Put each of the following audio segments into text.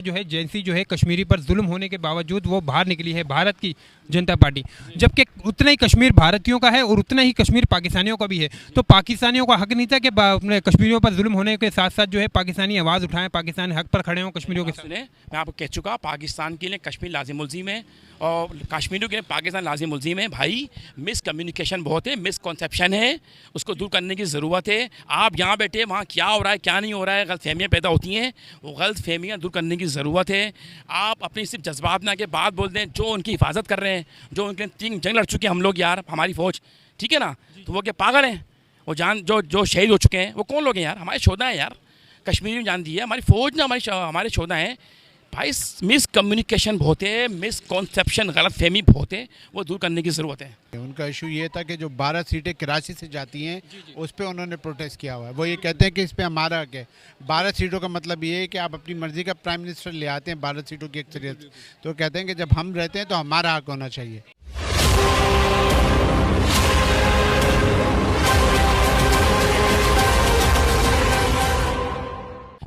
जो है जेएनसी जो है कश्मीरी पर जुल्म होने के बावजूद वो बाहर निकली है भारत की जनता पार्टी, जबकि उतना ही कश्मीर भारतीयों का है और उतना ही कश्मीर पाकिस्तानियों का भी है। तो पाकिस्तानियों का हक नहीं था कि कश्मीरियों पर जुल्म होने के साथ साथ जो है पाकिस्तानी आवाज़ उठाएं, पाकिस्तानी हक पर खड़े हों कश्मीरियों के साथ। मैं आपको कह चुका, पाकिस्तान के लिए कश्मीर लाजिम मुलजिम है और कश्मीरियों के लिए पाकिस्तान लाजिम मुलजिम है। भाई मिसकम्युनिकेशन बहुत है, मिसकॉन्सेप्शन है, उसको दूर करने की ज़रूरत है। आप यहाँ बैठे, वहाँ क्या हो रहा है क्या नहीं हो रहा है, गलत फहमियाँ पैदा होती हैं, वो गलत फहमियाँ दूर करने की ज़रूरत है। आप अपनी सिर्फ जज्बात में आके बात बोल दें, जो उनकी हिफाजत कर रहे हैं, जो उनके 3 जंग लड़ चुके हैं हम लोग यार, हमारी फ़ौज, ठीक है ना, तो वो क्या पागल हैं? वो जान जो शहीद हो चुके हैं वो कौन लोग हैं यार? हमारे शोधा हैं यार, कश्मीर में जान दी है हमारी फ़ौज ने, हमारे शोधा हैं। भाई मिसकम्युनिकेशन बहुत है, मिसकॉन्सेप्शन गलत फहमी बहुत है, वो दूर करने की ज़रूरत है। उनका इशू ये था कि जो 12 सीटें कराची से जाती हैं उस पर उन्होंने प्रोटेस्ट किया हुआ है। वो ये कहते हैं कि इस पर हमारा हक है। 12 सीटों का मतलब ये है कि आप अपनी मर्जी का प्राइम मिनिस्टर ले आते हैं 12 सीटों की अक्सरियत, तो कहते हैं कि जब हम रहते हैं तो हमारा हक होना चाहिए।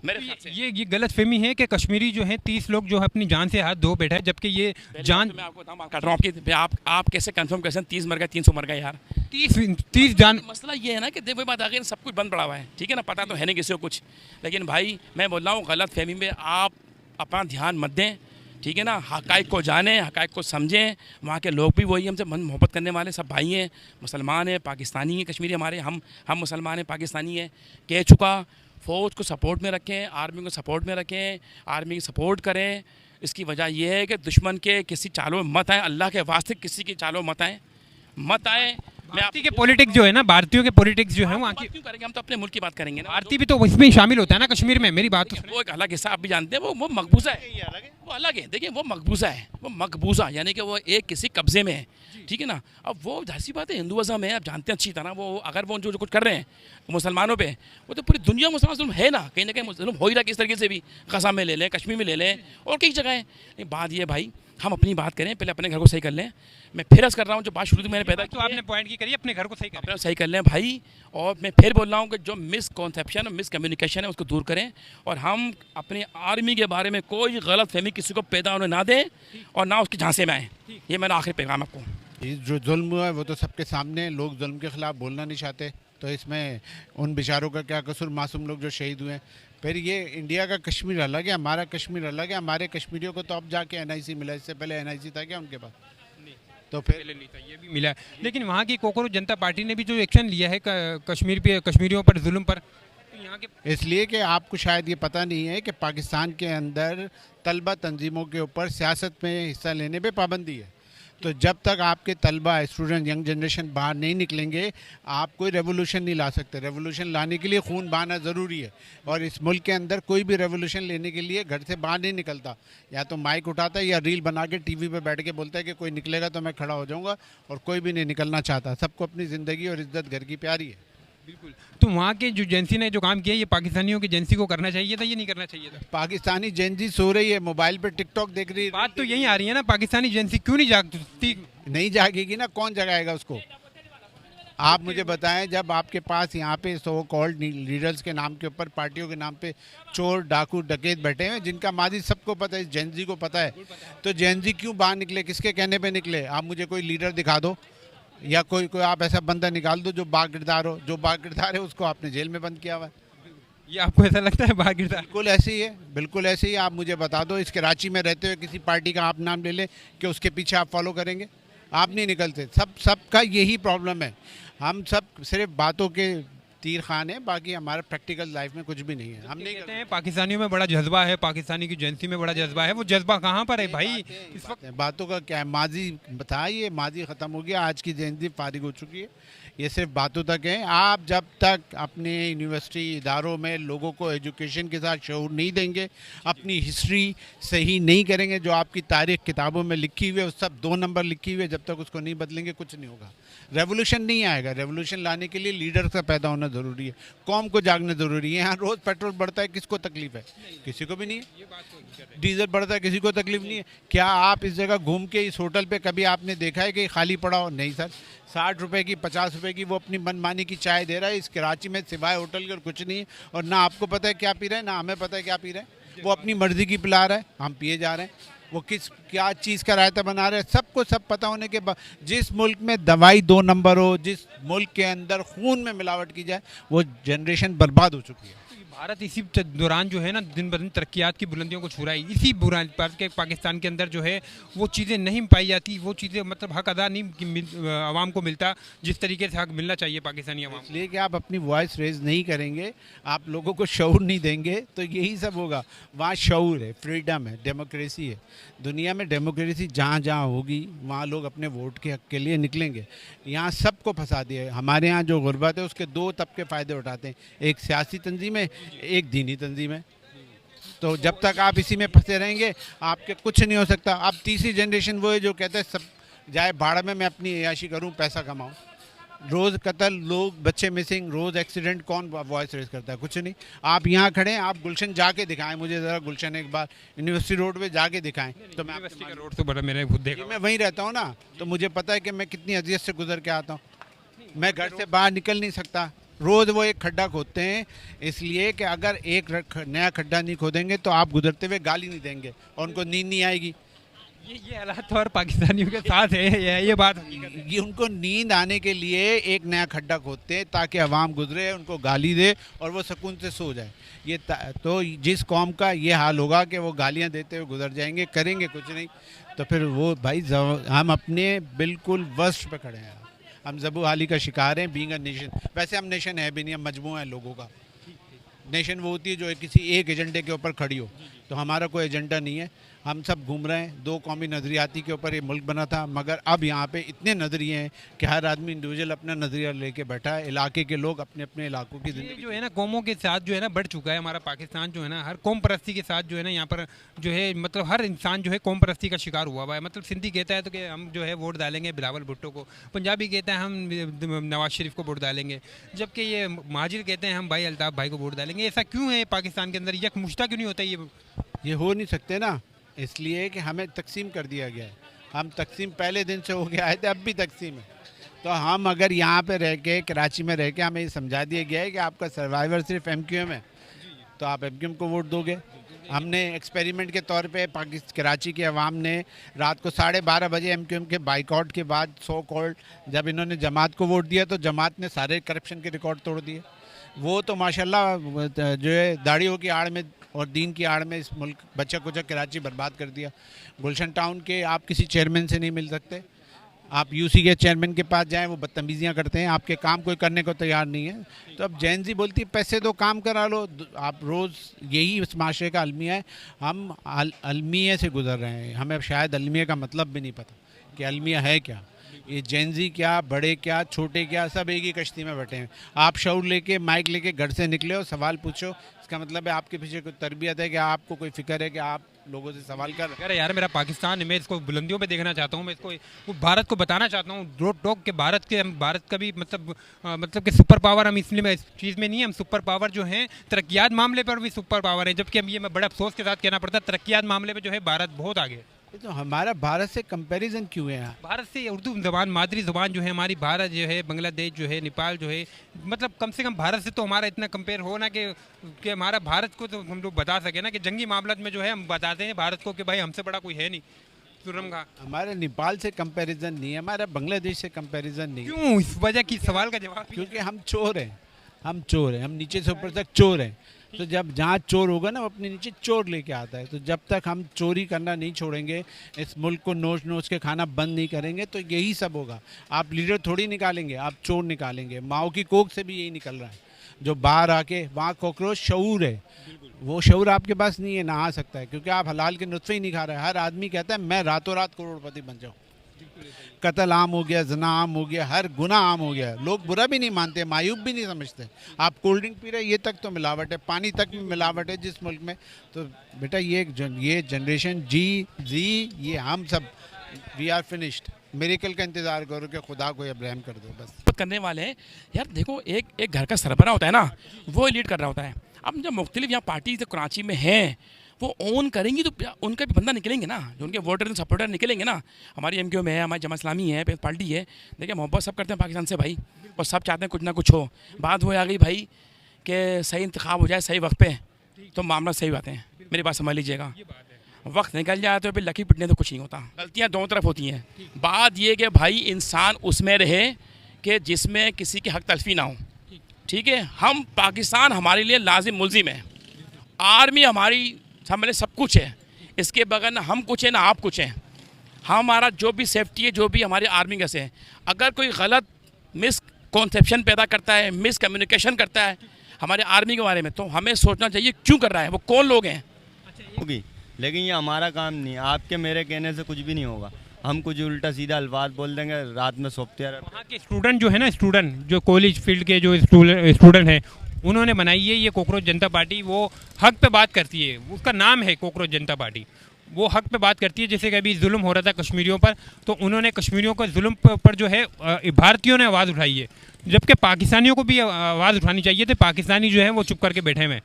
मेरे ख्याल से ये गलत फहमी है कि कश्मीरी जो है 30 लोग जो है अपनी जान से हाथ धो बैठा है, जबकि ये जान मैं आपको बताऊं, बात कर रहा हूँ आपकी, आप कैसे कंफर्म कर सकते हैं 30 मर गए 300 मर गए यार? 30 जान। मसला ये है ना कि देखो बात आ गई, सब कुछ बंद पड़ा हुआ है, ठीक है ना, पता तो है नहीं किसी को कुछ। लेकिन भाई मैं बोल रहा हूँ गलत फहमी में आप अपना ध्यान मत दें, ठीक है ना। हक़ाइक़ को जानें, हक़ाइक़ को समझें। वहाँ के लोग भी वही हमसे मन मोहब्बत करने वाले सब भाई हैं, मुसलमान हैं, पाकिस्तानी हैं, कश्मीरी हमारे, हम मुसलमान हैं, पाकिस्तानी हैं। कह चुका, फ़ौज को सपोर्ट में रखें, आर्मी को सपोर्ट में रखें, आर्मी की सपोर्ट करें। इसकी वजह यह है कि दुश्मन के किसी चालों में मत आए, अल्लाह के वास्ते किसी की चालों में मत आए। भारतीय के पॉलिटिक्स जो है ना, भारतीयों के पॉलिटिक्स जो है वहाँ की, क्यों करेंगे, हम तो अपने मुल्क की बात करेंगे ना। भारतीय भी तो इसमें शामिल होता है ना कश्मीर में, मेरी बात तो वो एक अलग हिस्सा आप भी जानते हैं, वो मकबूजा है, वो अलग है। देखिए वो मकबूजा है, वो मकबूजा यानी कि वो एक किसी कब्जे में है, ठीक है ना। अब वो जाहिर सी बात है, हिंदुज़म है, आप जानते हैं अच्छी तरह, वो अगर वो जो कुछ कर रहे हैं मुसलमानों पे, वो तो पूरी दुनिया में मुसलमान जुल्म है ना कहीं जुल्म हो ही रहा है किस तरीके से भी। गज़ा में ले लें, कश्मीर में ले लें और कई जगह है। बात ये भाई, हम अपनी बात करें, पहले अपने घर को सही कर लें। मैं फिर अर्ज़ कर रहा हूँ, जो बात शुरू में मैंने पैदा तो आपने पॉइंट की करी, अपने घर को सही करें, अपना सही कर लें भाई। और मैं फिर बोल रहा हूँ कि जो मिसकॉन्सेप्शन और मिसकम्युनिकेशन है उसको दूर करें, और हम अपनी आर्मी के बारे में कोई गलत फहमी किसी को पैदा होने ना दें और ना उसके झांसे में आए। ये मेरा आखिरी पैगाम आपको। ये जो जुल्म हुआ है वो तो सबके सामने, लोग जुल्म के ख़िलाफ़ बोलना नहीं चाहते, तो इसमें उन बेचारों का क्या कसूर, मासूम लोग जो शहीद हुए हैं। फिर ये इंडिया का कश्मीर अलग है, हमारा कश्मीर अलग है। हमारे कश्मीरियों को तो अब जाके NIC मिला, इससे पहले NIC था क्या उनके पास? तो फिर नहीं था, ये भी मिला है। लेकिन वहाँ की कोकरो जनता पार्टी ने भी जो एक्शन लिया है कश्मीर पे, कश्मीरियों पर जुल्म पर, तो यहाँ के इसलिए कि आपको शायद ये पता नहीं है कि पाकिस्तान के अंदर तलबा तंजीमों के ऊपर सियासत में हिस्सा लेने पे पाबंदी है। तो जब तक आपके तलबा, स्टूडेंट, यंग जनरेशन बाहर नहीं निकलेंगे, आप कोई रेवोल्यूशन नहीं ला सकते। रेवोल्यूशन लाने के लिए खून बहाना ज़रूरी है, और इस मुल्क के अंदर कोई भी रेवोल्यूशन लेने के लिए घर से बाहर नहीं निकलता। या तो माइक उठाता है या रील बना के TV पे बैठ के बोलता है कि कोई निकलेगा तो मैं खड़ा हो जाऊँगा, और कोई भी नहीं निकलना चाहता। सबको अपनी ज़िंदगी और इज़्ज़त घर की प्यारी है। बिल्कुल। तो वहाँ के जो एजेंसी ने जो काम किया, ये पाकिस्तानियों की एजेंसी को करना चाहिए था, ये नहीं करना चाहिए था? पाकिस्तानी जेनजी सो रही है, मोबाइल पे टिकटॉक देख रही है। बात तो यही आ रही है ना, पाकिस्तानी एजेंसी क्यों नहीं जागती? नहीं जागेगी ना, कौन जगाएगा उसको? आप मुझे बताएं, जब आपके पास यहाँ पे सो कॉल्ड लीडर्स के नाम के ऊपर, पार्टियों के नाम पे चोर, डाकू, डकैत बैठे हैं, जिनका माजी सबको पता है, जेनजी को पता है, तो जेनजी क्यों बाहर निकले? किसके कहने पे निकले? आप मुझे कोई लीडर दिखा दो, या कोई आप ऐसा बंदा निकाल दो जो बागिरदार हो। जो बागिरदार है उसको आपने जेल में बंद किया हुआ है। ये आपको ऐसा लगता है बागिरदार? बिल्कुल ऐसे ही है, बिल्कुल ऐसे ही। आप मुझे बता दो, इस कराची में रहते हुए किसी पार्टी का आप नाम ले लें कि उसके पीछे आप फॉलो करेंगे? आप नहीं निकलते। सबका यही प्रॉब्लम है। हम सब सिर्फ बातों के तीर खान है, बाकी हमारा प्रैक्टिकल लाइफ में कुछ भी नहीं है। हम नहीं कहते हैं पाकिस्तानियों में बड़ा जज्बा है, पाकिस्तानी की एजेंसी में बड़ा जज्बा है, वो जज्बा कहाँ पर है भाई? इस वक्त बातों का क्या है? माजी था, ये माजी ख़त्म हो गया, आज की जेनजी फारिग हो चुकी है। ये सिर्फ बातों तक है। आप जब तक अपने यूनिवर्सिटी इदारों में लोगों को एजुकेशन के साथ शऊर नहीं देंगे, अपनी हिस्ट्री सही नहीं करेंगे, जो आपकी तारीख किताबों में लिखी हुई है उस सब 2 नंबर लिखी हुई है, जब तक उसको नहीं बदलेंगे कुछ नहीं होगा। रेवोल्यूशन नहीं आएगा। रेवोल्यूशन लाने के लिए लीडर का पैदा होना ज़रूरी है, कौम को जागना ज़रूरी है। यहाँ रोज़ पेट्रोल बढ़ता है, किसको तकलीफ है? किसी को भी नहीं है। डीजल बढ़ता है, किसी को तकलीफ नहीं है। क्या आप इस जगह घूम के इस होटल पे कभी आपने देखा है कि खाली पड़ा हो? नहीं सर। 60 रुपए की, 50 रुपए की वो अपनी मनमानी की चाय दे रहा है। इस कराची में सिवाय होटल के और कुछ नहीं है, और ना आपको पता है क्या पी रहे हैं, ना हमें पता है क्या पी रहे हैं। वो अपनी मर्जी की पिला रहा है, हम पिए जा रहे हैं। वो क्या चीज़ का रायता बना रहे हैं, सबको सब पता होने के बाद, जिस मुल्क में दवाई 2 नंबर हो, जिस मुल्क के अंदर खून में मिलावट की जाए, वो जनरेशन बर्बाद हो चुकी है। भारत इसी दौरान जो है ना दिन ब दिन तरक्कियात की बुलंदियों को छू रहा है। इसी पाकिस्तान के अंदर जो है वो चीज़ें नहीं पाई जाती, वो चीज़ें मतलब हक अदा नहीं आवाम को मिलता जिस तरीके से हक मिलना चाहिए पाकिस्तानी आवाम को। इसलिए कि आप अपनी वॉइस रेज नहीं करेंगे, आप लोगों को शऊर नहीं देंगे, तो यही सब होगा। वहाँ शऊर है, फ्रीडम है, डेमोक्रेसी है। दुनिया में डेमोक्रेसी जहाँ जहाँ होगी वहाँ लोग अपने वोट के हक के लिए निकलेंगे। यहाँ सबको फंसा दिया है। हमारे यहाँ जो गुर्बत है उसके 2 तबके फ़ायदे उठाते हैं, एक सियासी तंजीम है, एक दीनी तंजीम है। तो जब तक आप इसी में फंसे रहेंगे आपके कुछ नहीं हो सकता। अब तीसरी जनरेशन वो है जो कहते हैं सब जाए भाड़ में, मैं अपनी अयाशी करूं, पैसा कमाऊं। रोज़ कत्ल, लोग, बच्चे मिसिंग, रोज़ एक्सीडेंट, कौन वॉइस रेस करता है? कुछ नहीं। आप यहाँ खड़े हैं, आप गुलशन जाके दिखाएं मुझे ज़रा, गुलशन एक बार यूनिवर्सिटी रोड पे जाके दिखाएं तो मैं यूनिवर्सिटी का रोड तो बड़ा मैंने खुद देखा। मैं वहीं रहता हूँ ना, तो मुझे पता है कि मैं कितनी अजियत से गुजर के आता हूँ। मैं घर से बाहर निकल नहीं सकता। रोज़ वो एक खड्डा खोदते हैं, इसलिए कि अगर एक नया खड्डा नहीं खोदेंगे तो आप गुजरते हुए गाली नहीं देंगे और उनको नींद नहीं आएगी। ये हालात तो हर पाकिस्तानियों के साथ है, ये बात हकीकत है। ये उनको नींद आने के लिए एक नया खड्डा खोदते हैं ताकि अवाम गुजरे, उनको गाली दे और वो सुकून से सो जाए। तो जिस कौम का ये हाल होगा कि वो गालियां देते हुए गुजर जाएंगे, करेंगे कुछ नहीं, तो फिर वो भाई हम अपने बिल्कुल वर्स्ट पे खड़े हैं। हम ज़बू हाली का शिकार हैं, बीइंग अ नेशन। वैसे हम नेशन है भी नहीं, हम मजमू है लोगों का। नेशन वो होती है जो किसी एक एजेंडे के ऊपर खड़ी हो, तो हमारा कोई एजेंडा नहीं है। हम सब घूम रहे हैं, 2 कौमी नज़रियाती के ऊपर ये मुल्क बना था, मगर अब यहाँ पे इतने नज़रिए हैं कि हर आदमी इंडिविजुअल अपना नज़रिया लेके बैठा है। इलाके के लोग अपने अपने इलाकों की ये ज़िंदगी जो है ना कौमों के साथ जो है ना बढ़ चुका है हमारा पाकिस्तान जो है ना, हर कौम परस्ती के साथ जो है ना यहाँ पर जो है मतलब हर इंसान जो है कौम परस्ती का शिकार हुआ हुआ है। मतलब सिंधी कहता है तो कि हम जो है वोट डालेंगे बिलावल भुट्टो को, पंजाबी कहता है हम नवाज शरीफ को वोट डालेंगे, जबकि ये महाजिर कहते हैं हम भाई अल्ताफ़ भाई को वोट डालेंगे। ऐसा क्यों है पाकिस्तान के अंदर, यकमुश्ता क्यों नहीं होता ये हो नहीं सकते ना, इसलिए कि हमें तकसीम कर दिया गया है। हम तकसीम पहले दिन से हो गया आए थे, अब भी तकसीम है। तो हम अगर यहाँ पे रह के, कराची में रह के हमें ये समझा दिया गया है कि आपका सर्वाइवर सिर्फ MQM है, तो आप MQM को वोट दोगे। हमने एक्सपेरिमेंट के तौर पे कराची के अवाम ने रात को 12:30 बजे MQM के बाइकआउट के बाद सो कॉल्ड जब इन्होंने जमात को वोट दिया, तो जमात ने सारे करप्शन के रिकॉर्ड तोड़ दिए। वो तो माशाल्लाह जो है दाढ़ियों की आड़ में और दीन की आड़ में इस मुल्क बच्चा कुचा कराची बर्बाद कर दिया। गुलशन टाउन के आप किसी चेयरमैन से नहीं मिल सकते। आप UC के चेयरमैन के पास जाएं, वो बदतमीजियाँ करते हैं, आपके काम कोई करने को तैयार नहीं है। तो अब जैन जी बोलती है पैसे दो, काम करा लो। आप रोज़ यही इस माशरे का अलमिया है। हम अलमिया से गुजर रहे हैं, हमें शायद अलमिया का मतलब भी नहीं पता कि अलमिया है क्या। ये जेंजी क्या, बड़े क्या, छोटे क्या, सब एक ही कश्ती में बैठे हैं। आप शऊर लेके, माइक लेके घर से निकले हो, सवाल पूछो, इसका मतलब है आपके पीछे कोई तरबियत है कि आपको कोई फिक्र है कि आप लोगों से सवाल कर रहे हैं। अरे यार मेरा पाकिस्तान है, मैं इसको बुलंदियों पे देखना चाहता हूँ, मैं इसको वो भारत को बताना चाहता हूँ रोड टॉक के भारत का भी मतलब कि सुपर पावर हम इसलिए इस चीज़ में नहीं है। हम सुपर पावर जो हैं तरक्यात मामले पर भी सुपर पावर है, जबकि हम ये मैं बड़ा अफसोस के साथ कहना पड़ता है तरक्यात मामले पर जो है भारत बहुत आगे है। तो हमारा भारत से कंपैरिजन क्यों है? भारत से उर्दू ज़बान मादरी ज़बान जो है हमारी, भारत जो है, बांग्लादेश जो है, नेपाल जो है, मतलब कम से कम भारत से तो हमारा इतना कंपेयर हो ना कि हमारा भारत को तो हम लोग बता सके ना कि जंगी मामला में जो है हम बताते हैं भारत को कि भाई हमसे बड़ा कोई है नहीं। तुरम का हमारे नेपाल से कंपैरिजन नहीं है, हमारा बांग्लादेश से कंपैरिजन नहीं है। क्यों? इस वजह की सवाल का जवाब क्योंकि हम चोर हैं, हम नीचे से ऊपर तक चोर हैं। तो जब जहाँ चोर होगा ना, वो अपने नीचे चोर लेके आता है। तो जब तक हम चोरी करना नहीं छोड़ेंगे, इस मुल्क को नोच नोच के खाना बंद नहीं करेंगे, तो यही सब होगा। आप लीडर थोड़ी निकालेंगे, आप चोर निकालेंगे। माओ की कोख से भी यही निकल रहा है, जो बाहर आके वहाँ कॉकरोच शऊर है, वो शऊर आपके पास नहीं है, ना आ सकता है, क्योंकि आप हलाल के नुत्फे ही नहीं खा रहे। हर आदमी कहता है मैं रातों रात करोड़पति बन जाऊँ। कत्ल आम हो गया, जना आम हो गया, हर गुना आम हो गया। लोग बुरा भी नहीं मानते, मायूब भी नहीं समझते। आप कोल्ड ड्रिंक पी रहे, ये तक तो मिलावट है, पानी तक में मिलावट है जिस मुल्क में। तो बेटा ये जनरेशन जी ये हम सब वी आर फिनिश्ड। मिरेकल का इंतज़ार करो कि खुदा को अब्राहम कर दो बस। करने वाले हैं यार। देखो एक घर का सरबरा होता है ना, वो लीड कर रहा होता है। अब जब मुख्तलिफ यहाँ पार्टी जो कराची में हैं वो ओन करेंगी तो उनका भी बंदा निकलेंगे ना, जो उनके वोटर सपोर्टर निकलेंगे ना। हमारी MQM है, हमारी जमात इस्लामी है, पार्टी है। देखिए मोहब्बत सब करते हैं पाकिस्तान से भाई, और सब चाहते हैं कुछ ना कुछ हो। बात हो आ गई भाई कि सही इंतखाब हो जाए सही वक्त पे, तो मामला सही बातें हैं। मेरी बात समझ लीजिएगा, वक्त निकल जाए तो फिर लकी पिटने तो कुछ नहीं होता। गलतियाँ दोनों तरफ होती हैं। बात ये कि भाई इंसान उसमें रहे कि जिसमें किसी की हक तलफी ना हो। ठीक है, हम पाकिस्तान हमारे लिए लाजिम मुलजिम है, आर्मी हमारी हमारे सब कुछ है, इसके बगैर ना हम कुछ है ना आप कुछ हैं। हमारा जो भी सेफ्टी है, जो भी हमारे आर्मी का से है, अगर कोई गलत मिसकॉन्सेप्शन पैदा करता है, मिस कम्युनिकेशन करता है हमारे आर्मी के बारे में, तो हमें सोचना चाहिए क्यों कर रहा है, वो कौन लोग हैं। होगी, लेकिन ये हमारा काम नहीं है। आपके मेरे कहने से कुछ भी नहीं होगा। हम कुछ उल्टा सीधा अल्फाज बोल देंगे, रात में सोते रहे। वहाँ के स्टूडेंट जो है ना, स्टूडेंट जो कॉलेज फील्ड के जो स्टूडेंट हैं, उन्होंने बनाई है ये कॉकरोच जनता पार्टी। वो हक पे बात करती है, उसका नाम है कॉकरोच जनता पार्टी। वो हक पे बात करती है। जैसे कि अभी जुल्म हो रहा था कश्मीरियों पर, तो उन्होंने कश्मीरियों के जुल्म पर जो है भारतीयों ने आवाज़ उठाई है, जबकि पाकिस्तानियों को भी आवाज़ उठानी चाहिए थी। पाकिस्तानी जो है वो चुप करके बैठे हुए हैं।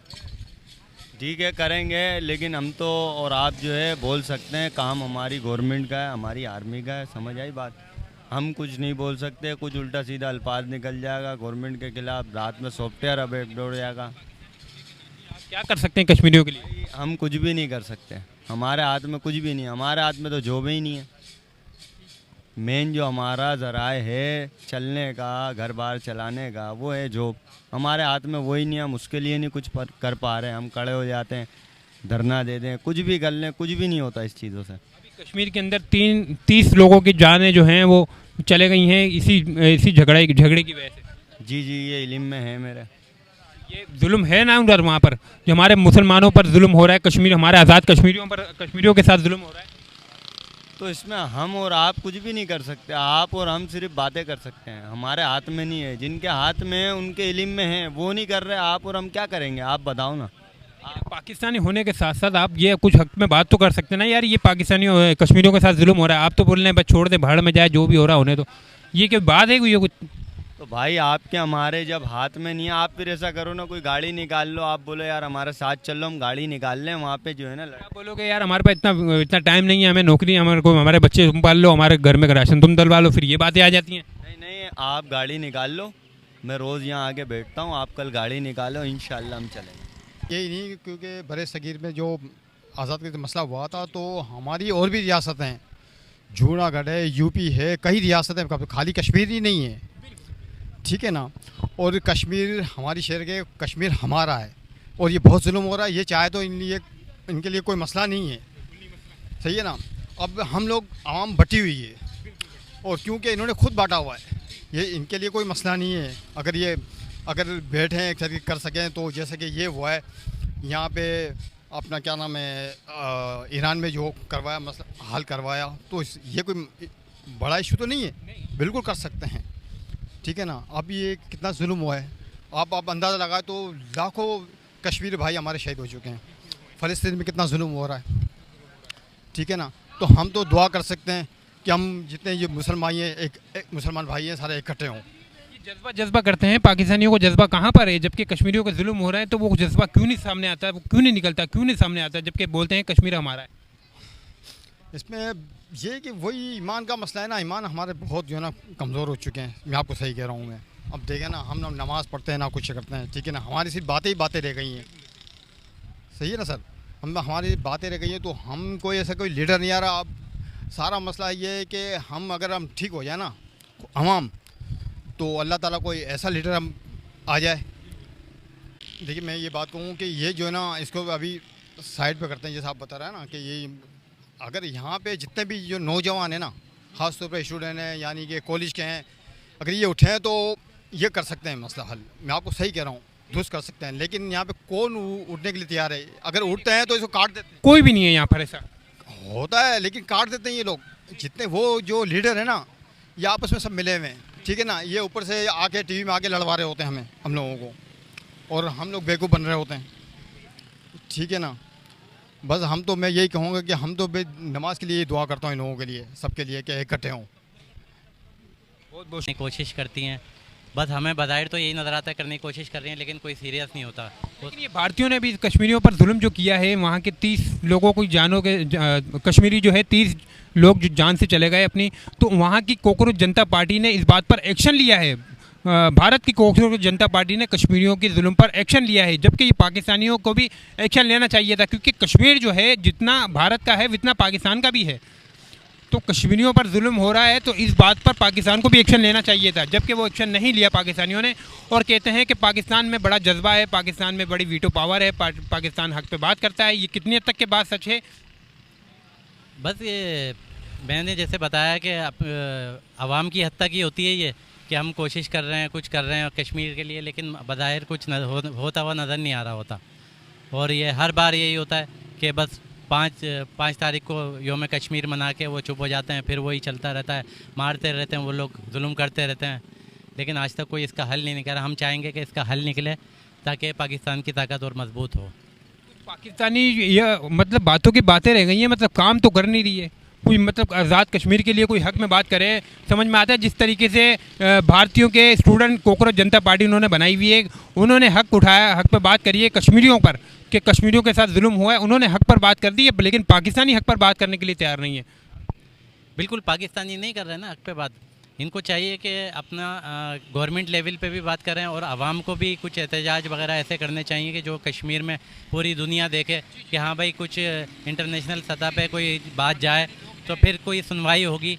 ठीक है, करेंगे, लेकिन हम तो और आप जो है बोल सकते हैं, काम हमारी गवर्नमेंट का है, हमारी आर्मी का है। समझ आई बात? हम कुछ नहीं बोल सकते, कुछ उल्टा सीधा अल्फाज निकल जाएगा गवर्नमेंट के खिलाफ, रात में सॉफ्टवेयर अब दौड़ जाएगा। क्या कर सकते हैं कश्मीरियों के लिए? हम कुछ भी नहीं कर सकते, हमारे हाथ में कुछ भी नहीं है। हमारे हाथ में तो जॉब ही नहीं है। मेन जो हमारा ज़राए है चलने का, घर बार चलाने का, वो है जॉब। हमारे हाथ में वही नहीं है, हम उसके लिए नहीं कुछ कर पा रहे हैं। हम खड़े हो जाते हैं, धरना दे दें, कुछ भी कर लें, कुछ भी नहीं होता इस चीज़ों से। अभी कश्मीर के अंदर 30 लोगों की जानें जो हैं वो चले गई हैं इसी झगड़े की वजह से। जी जी, ये इल्म में है मेरे। ये जुल्म है ना उधर, वहाँ पर जो हमारे मुसलमानों पर जुल्म हो रहा है, कश्मीर हमारे आज़ाद कश्मीरियों के साथ जुल्म हो रहा है। तो इसमें हम और आप कुछ भी नहीं कर सकते। आप और हम सिर्फ बातें कर सकते हैं, हमारे हाथ में नहीं है। जिनके हाथ में है, उनके इल्म में है, वो नहीं कर रहे। आप और हम क्या करेंगे, आप बताओ ना। पाकिस्तानी होने के साथ साथ आप ये कुछ हक में बात तो कर सकते हैं ना यार। ये पाकिस्तानी कश्मीरियों के साथ जुल्म हो रहा है, आप तो बोल रहे हैं बस छोड़ दे, भाड़ में जाए, जो भी हो रहा होने दो। ये क्या बात है? ये कुछ तो भाई आपके हमारे जब हाथ में नहीं है, आप फिर ऐसा करो ना, कोई गाड़ी निकाल लो, आप बोलो यार हमारे साथ चल लो, हम गाड़ी निकाल लें, वहाँ पे जो है ना आप बोलोगे यार हमारे पास इतना टाइम नहीं है, हमें नौकरी, हमारे बच्चे तुम पाल लो, हमारे घर में राशन तुम डलवा लो, फिर ये बातें आ जाती हैं। नहीं नहीं, आप गाड़ी निकाल लो, मैं रोज़ यहाँ आके बैठता हूँ, आप कल गाड़ी निकालो, इंशाल्लाह हम चलेंगे। यही नहीं, क्योंकि बड़े सगीर में जो आज़ाद का मसला हुआ था, तो हमारी और भी रियासतें हैं, जूनागढ़ है, यूपी है, कई रियासतें, खाली कश्मीर ही नहीं है। ठीक है ना। और कश्मीर हमारी शहर के, कश्मीर हमारा है, और ये बहुत जुल्म हो रहा है। ये चाहे तो इनके लिए कोई मसला नहीं है, सही है ना। अब हम लोग आवाम बटी हुई है, और क्योंकि इन्होंने खुद बांटा हुआ है, ये इनके लिए कोई मसला नहीं है। अगर बैठें कर सकें, तो जैसे कि ये हुआ है यहाँ पे अपना क्या नाम है, ईरान में जो करवाया मसला हल करवाया, तो ये कोई बड़ा इशू तो नहीं है, बिल्कुल कर सकते हैं। ठीक है ना। अब ये कितना जुल्म हुआ है, आप अंदाज़ा लगाए तो लाखों कश्मीरी भाई हमारे शहीद हो चुके हैं। फ़लस्तीन में कितना जुल्म हो रहा है। ठीक है ना। तो हम तो दुआ कर सकते हैं कि हम जितने ये मुसलमान हैं, एक मुसलमान भाई हैं, सारे इकट्ठे हों। जज्बा करते हैं पाकिस्तानियों को, जज्बा कहाँ पर है? जबकि कश्मीरियों का जुल्म हो रहा है, तो वो जज्बा क्यों नहीं सामने आता है? वो क्यों नहीं निकलता, क्यों नहीं सामने आता, जबकि बोलते हैं कश्मीर हमारा है? इसमें ये कि वही ईमान का मसला है ना। ईमान हमारे बहुत जो है ना कमज़ोर हो चुके हैं, मैं आपको सही कह रहा हूँ मैं। अब देखें ना, हम ना नमाज़ पढ़ते हैं ना कुछ करते हैं। ठीक है ना। हमारी सिर्फ बातें ही बातें रह गई हैं, सही है ना सर। हमारी बातें रह गई हैं, तो हम कोई ऐसा कोई लीडर नहीं आ रहा। अब सारा मसला ये है कि अगर हम ठीक हो जाए ना अवाम, तो अल्लाह ताला कोई ऐसा लीडर हम आ जाए। देखिए मैं ये बात कहूँ कि ये जो है ना, इसको अभी साइड पे करते हैं, जैसे आप बता रहे हैं ना कि ये अगर यहाँ पे जितने भी जो नौजवान हैं ना, ख़ास तौर पे स्टूडेंट हैं, यानी कि कॉलेज के हैं, अगर ये उठें तो ये कर सकते हैं मसला हल। मैं आपको सही कह रहा हूँ, दुरुस्त कर सकते हैं। लेकिन यहाँ पे कौन उठने के लिए तैयार है? अगर उठते हैं तो इसको काट देते हैं। कोई भी नहीं है यहाँ पर, ऐसा होता है, लेकिन काट देते हैं ये लोग। जितने वो जो लीडर है ना, ये आपस में सब मिले हुए हैं। ठीक है ना। ये ऊपर से आके टीवी में आके लड़वा रहे होते हैं हम लोगों को, और हम लोग बेवकूफ़ बन रहे होते हैं। ठीक है ना। बस हम तो, मैं यही कहूँगा कि हम तो नमाज के लिए दुआ करता हूँ इन लोगों के लिए, सबके लिए, कि इकट्ठे हों। बहुत कोशिश करती हैं, बस हमें बज़ाहिर तो यही नज़र आता है करने की कोशिश कर रही हैं, लेकिन कोई सीरियस नहीं होता। लेकिन ये भारतीयों ने भी कश्मीरियों पर जुल्म जो किया है, वहाँ के 30 लोगों को कश्मीरी जो है 30 लोग जो जान से चले गए अपनी, तो वहाँ की कॉकरोच जनता पार्टी ने इस बात पर एक्शन लिया है। भारत की कांग्रेस जनता पार्टी ने कश्मीरियों के जुल्म पर एक्शन लिया है, जबकि ये पाकिस्तानियों को भी एक्शन लेना चाहिए था, क्योंकि कश्मीर जो है जितना भारत का है उतना पाकिस्तान का भी है। तो कश्मीरियों पर जुल्म हो रहा है तो इस बात पर पाकिस्तान को भी एक्शन लेना चाहिए था, जबकि वो एक्शन नहीं लिया पाकिस्तानियों ने। और कहते हैं कि पाकिस्तान में बड़ा जज्बा है, पाकिस्तान में बड़ी वीटो पावर है, पाकिस्तान हक पे बात करता है। ये कितनी हद तक के बात सच है? बस ये मैंने जैसे बताया कि आवाम की हद तक ही होती है ये कि हम कोशिश कर रहे हैं, कुछ कर रहे हैं कश्मीर के लिए, लेकिन बज़ाहिर कुछ होता हुआ नज़र नहीं आ रहा होता। और ये हर बार यही होता है कि बस पाँच तारीख को योम कश्मीर मना के वो चुप हो जाते हैं, फिर वही चलता रहता है, मारते रहते हैं वो लोग, जुल्म करते रहते हैं, लेकिन आज तक कोई इसका हल नहीं निकला। हम चाहेंगे कि इसका हल निकले ताकि पाकिस्तान की ताकत और मजबूत हो। पाकिस्तानी यह मतलब बातों की बातें रह गई हैं, मतलब काम तो कर नहीं रही है कोई। मतलब आज़ाद कश्मीर के लिए कोई हक में बात करे, समझ में आता है जिस तरीके से भारतीयों के स्टूडेंट कांग्रेस जनता पार्टी उन्होंने बनाई हुई है, उन्होंने हक उठाया, हक पर बात करी है कश्मीरियों पर कि कश्मीरियों के साथ जुल्म हुआ है, उन्होंने हक पर बात कर दी है, लेकिन पाकिस्तानी हक पर बात करने के लिए तैयार नहीं है। बिल्कुल पाकिस्तानी नहीं कर रहे हैं ना हक पे बात। इनको चाहिए कि अपना गवर्नमेंट लेवल पे भी बात करें और आवाम को भी कुछ एहतजाज वगैरह ऐसे करने चाहिए कि जो कश्मीर में पूरी दुनिया देखे कि हाँ भाई कुछ इंटरनेशनल सतह पे कोई बात जाए तो फिर कोई सुनवाई होगी।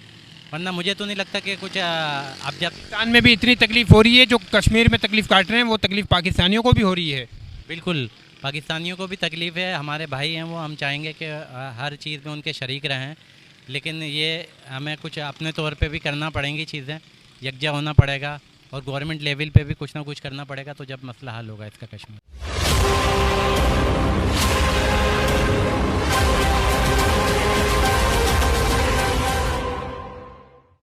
वरना मुझे तो नहीं लगता कि कुछ अब जब पाकिस्तान में भी इतनी तकलीफ हो रही है, जो कश्मीर में तकलीफ काट रहे हैं वो तकलीफ पाकिस्तानियों को भी हो रही है। बिल्कुल पाकिस्तानियों को भी तकलीफ़ है, हमारे भाई हैं वो, हम चाहेंगे कि हर चीज़ में उनके शरीक रहें, लेकिन ये हमें कुछ अपने तौर पे भी करना पड़ेंगी चीज़ें, यकजा होना पड़ेगा और गवर्नमेंट लेवल पे भी कुछ ना कुछ करना पड़ेगा, तो जब मसला हल होगा इसका कश्मीर।